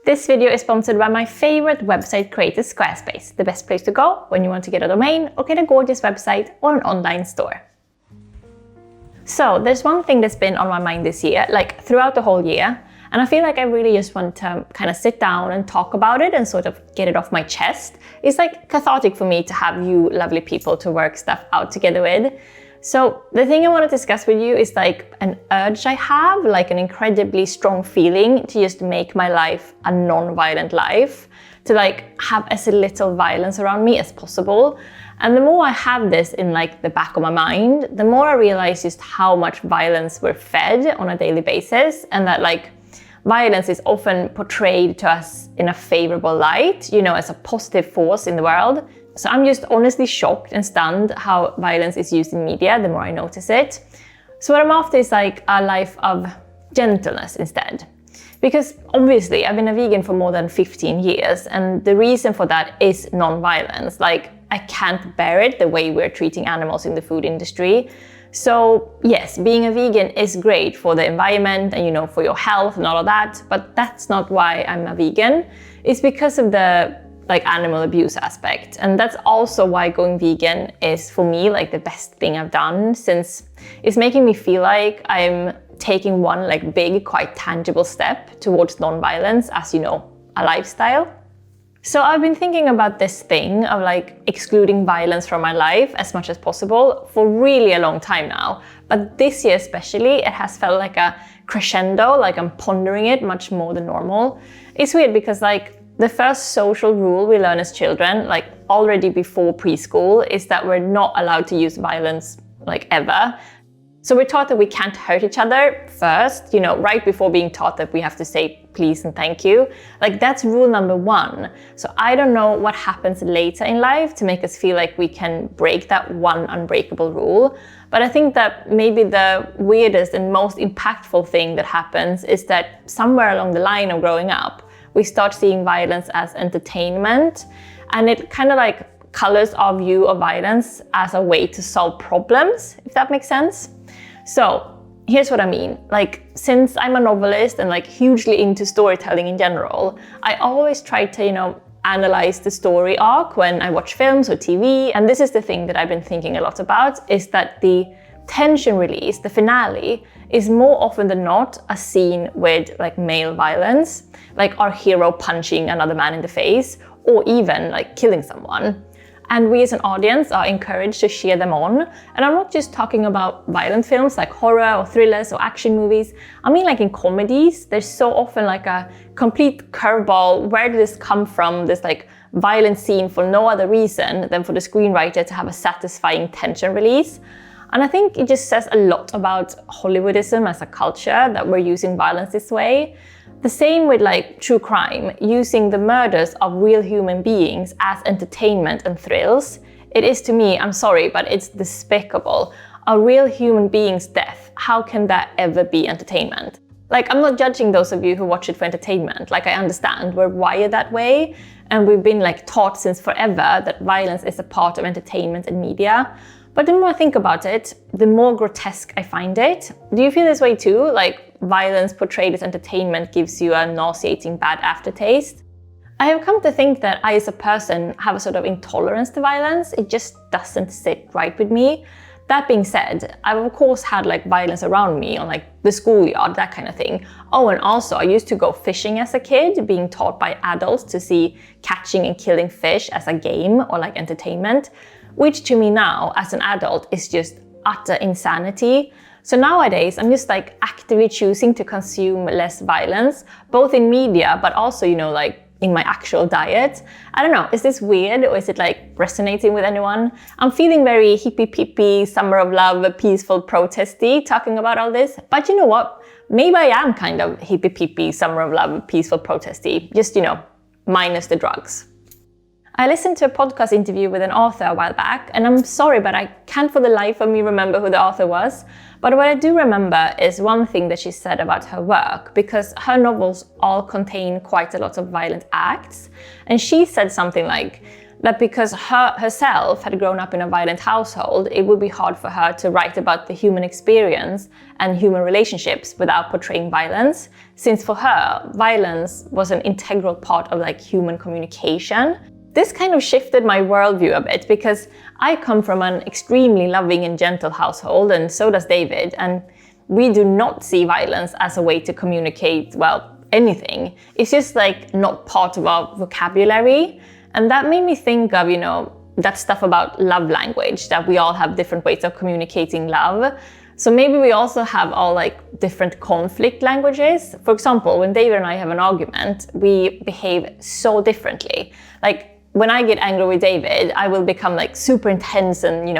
This video is sponsored by my favorite website creator, Squarespace, the best place to go when you want to get a domain or get a gorgeous website or an online store. So there's one thing that's been on my mind this year, like throughout the whole year, and I feel like I really just want to kind of sit down and talk about it and sort of get it off my chest. It's like cathartic for me to have you lovely people to work stuff out together with. So the thing I want to discuss with you is like an urge I have, like an incredibly strong feeling to just make my life a non-violent life, to like have as little violence around me as possible. And the more I have this in like the back of my mind, the more I realize just how much violence we're fed on a daily basis, and that like violence is often portrayed to us in a favorable light, you know, as a positive force in the world. So I'm just honestly shocked and stunned how violence is used in media the more I notice it. So what I'm after is like a life of gentleness instead. Because obviously I've been a vegan for more than 15 years, and the reason for that is non-violence. Like I can't bear it the way we're treating animals in the food industry. So yes, being a vegan is great for the environment and, you know, for your health and all of that, but that's not why I'm a vegan. It's because of the like animal abuse aspect. And that's also why going vegan is for me like the best thing I've done, since it's making me feel like I'm taking one like big, quite tangible step towards non-violence as, you know, a lifestyle. So I've been thinking about this thing of like excluding violence from my life as much as possible for really a long time now. But this year especially, it has felt like a crescendo, like I'm pondering it much more than normal. It's weird because like the first social rule we learn as children, like already before preschool, is that we're not allowed to use violence like ever. So we're taught that we can't hurt each other first, you know, right before being taught that we have to say please and thank you. Like that's rule number one. So I don't know what happens later in life to make us feel like we can break that one unbreakable rule. But I think that maybe the weirdest and most impactful thing that happens is that somewhere along the line of growing up, we start seeing violence as entertainment, and it kind of like colors our view of violence as a way to solve problems, if that makes sense. So here's what I mean. Like, since I'm a novelist and like hugely into storytelling in general, I always try to, you know, analyze the story arc when I watch films or TV. And this is the thing that I've been thinking a lot about, is that the tension release, the finale, is more often than not a scene with like male violence, like our hero punching another man in the face, or even like killing someone. And we as an audience are encouraged to cheer them on. And I'm not just talking about violent films like horror or thrillers or action movies. I mean like in comedies, there's so often like a complete curveball. Where did this come from? This like violent scene for no other reason than for the screenwriter to have a satisfying tension release. And I think it just says a lot about Hollywoodism as a culture that we're using violence this way. The same with like true crime, using the murders of real human beings as entertainment and thrills. It is, to me, I'm sorry, but it's despicable. A real human being's death, how can that ever be entertainment? Like, I'm not judging those of you who watch it for entertainment. Like, I understand, we're wired that way, and we've been like taught since forever that violence is a part of entertainment and media. But the more I think about it, the more grotesque I find it. Do you feel this way too? Like violence portrayed as entertainment gives you a nauseating bad aftertaste? I have come to think that I as a person have a sort of intolerance to violence. It just doesn't sit right with me. That being said, I've of course had like violence around me on like the schoolyard, that kind of thing. Oh, and also I used to go fishing as a kid, being taught by adults to see catching and killing fish as a game or like entertainment, which to me now as an adult is just utter insanity. So nowadays I'm just like actively choosing to consume less violence, both in media, but also, you know, like in my actual diet. I don't know, is this weird or is it like resonating with anyone? I'm feeling very hippie-pippy, summer of love, peaceful protesty talking about all this. But you know what? Maybe I am kind of hippie-pippy, summer of love, peaceful protesty, just, you know, minus the drugs. I listened to a podcast interview with an author a while back, and I'm sorry, but I can't for the life of me remember who the author was. But what I do remember is one thing that she said about her work, because her novels all contain quite a lot of violent acts. And she said something like, that because herself had grown up in a violent household, it would be hard for her to write about the human experience and human relationships without portraying violence, since for her, violence was an integral part of like human communication. This kind of shifted my worldview a bit because I come from an extremely loving and gentle household, and so does David, and we do not see violence as a way to communicate, well, anything. It's just like not part of our vocabulary. And that made me think of, that stuff about love language, that we all have different ways of communicating love. So maybe we also have all like different conflict languages. For example, when David and I have an argument, we behave so differently. Like when I get angry with David, I will become like super intense and,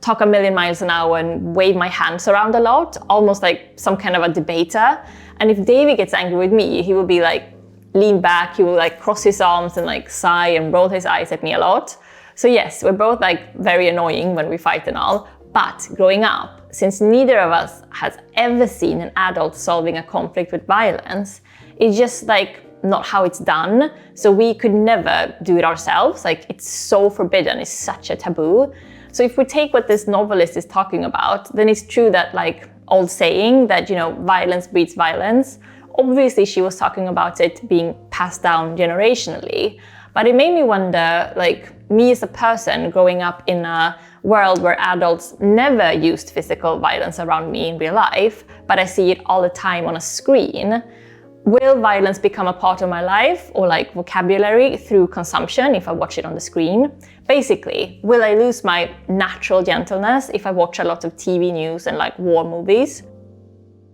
talk a million miles an hour and wave my hands around a lot, almost like some kind of a debater. And if David gets angry with me, he will be like, lean back, he will like cross his arms and like sigh and roll his eyes at me a lot. So yes, we're both like very annoying when we fight and all, but growing up, since neither of us has ever seen an adult solving a conflict with violence, it's just like not how it's done. So we could never do it ourselves. Like it's so forbidden, it's such a taboo. So if we take what this novelist is talking about, then it's true that like old saying that, violence breeds violence. Obviously, she was talking about it being passed down generationally, but it made me wonder, like me as a person growing up in a world where adults never used physical violence around me in real life, but I see it all the time on a screen. Will violence become a part of my life or like vocabulary through consumption if I watch it on the screen? Basically, will I lose my natural gentleness if I watch a lot of TV news and like war movies?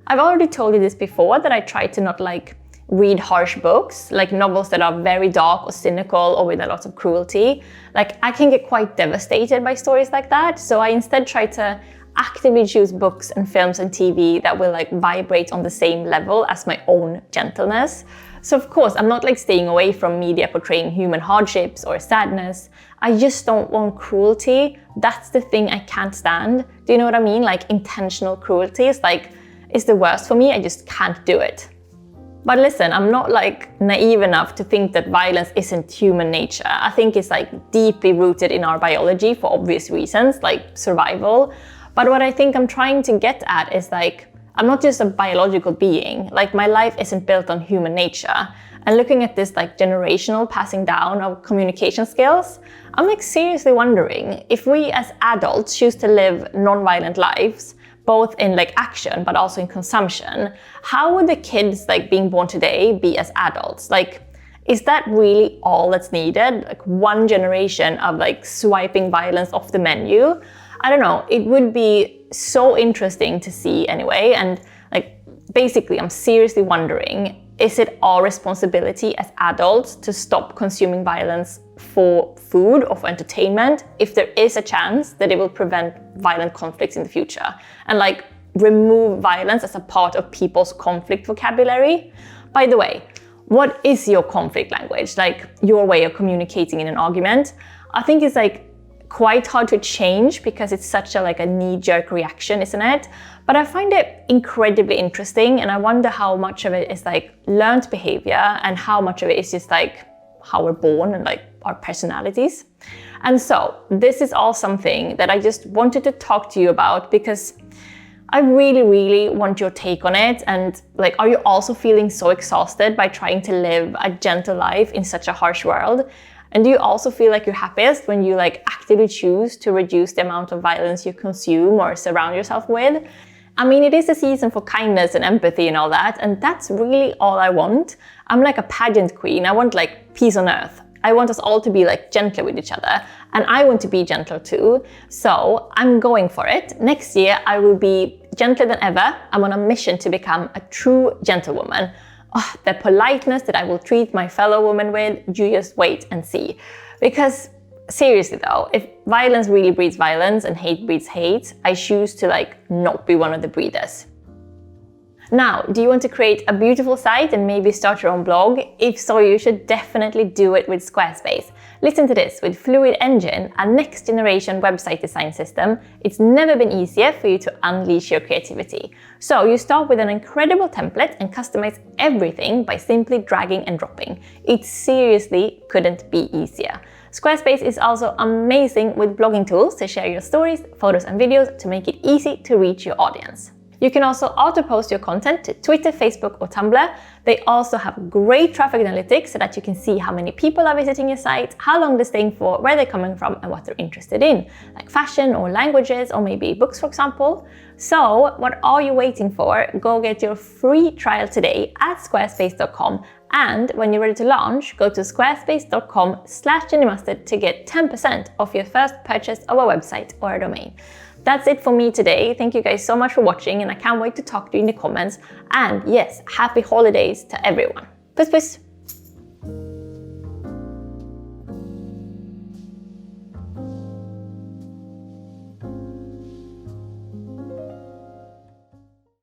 I've already told you this before, that I try to not like read harsh books, like novels that are very dark or cynical or with a lot of cruelty. Like I can get quite devastated by stories like that. So I instead try to actively choose books and films and TV that will like vibrate on the same level as my own gentleness. So of course, I'm not like staying away from media portraying human hardships or sadness. I just don't want cruelty. That's the thing I can't stand. Do you know what I mean? Like intentional cruelty is like, it's the worst for me. I just can't do it. But listen, I'm not like naive enough to think that violence isn't human nature. I think it's like deeply rooted in our biology for obvious reasons, like survival. But what I think I'm trying to get at is like, I'm not just a biological being. Like my life isn't built on human nature. And looking at this like generational passing down of communication skills, I'm like seriously wondering if we as adults choose to live non-violent lives, both in like action, but also in consumption, how would the kids like being born today be as adults? Like, is that really all that's needed? Like one generation of like swiping violence off the menu? I don't know, it would be so interesting to see anyway. And like, basically, I'm seriously wondering, is it our responsibility as adults to stop consuming violence for food or for entertainment if there is a chance that it will prevent violent conflicts in the future? And like remove violence as a part of people's conflict vocabulary? By the way, what is your conflict language? Like your way of communicating in an argument? I think it's like quite hard to change because it's such a like a knee-jerk reaction, isn't it? But I find it incredibly interesting, and I wonder how much of it is like learned behavior and how much of it is just like how we're born and like our personalities. And so this is all something that I just wanted to talk to you about because I really, really want your take on it. And like, are you also feeling so exhausted by trying to live a gentle life in such a harsh world? And do you also feel like you're happiest when you like actively choose to reduce the amount of violence you consume or surround yourself with? I mean, it is a season for kindness and empathy and all that, and that's really all I want. I'm like a pageant queen. I want like peace on earth. I want us all to be like gentler with each other, and I want to be gentle too. So I'm going for it. Next year, I will be gentler than ever. I'm on a mission to become a true gentlewoman. Oh, the politeness that I will treat my fellow women with, you just wait and see. Because seriously though, if violence really breeds violence and hate breeds hate, I choose to like not be one of the breeders. Now, do you want to create a beautiful site and maybe start your own blog? If so, you should definitely do it with Squarespace. Listen to this, with Fluid Engine, a next generation website design system, it's never been easier for you to unleash your creativity. So you start with an incredible template and customize everything by simply dragging and dropping. It seriously couldn't be easier. Squarespace is also amazing with blogging tools to share your stories, photos and videos to make it easy to reach your audience. You can also auto-post your content to Twitter, Facebook or Tumblr. They also have great traffic analytics so that you can see how many people are visiting your site, how long they're staying for, where they're coming from and what they're interested in, like fashion or languages or maybe books, for example. So what are you waiting for? Go get your free trial today at squarespace.com, and when you're ready to launch, go to squarespace.com/jennymustard to get 10% off your first purchase of a website or a domain. That's it for me today. Thank you guys so much for watching, and I can't wait to talk to you in the comments. And yes, happy holidays to everyone. Puss puss!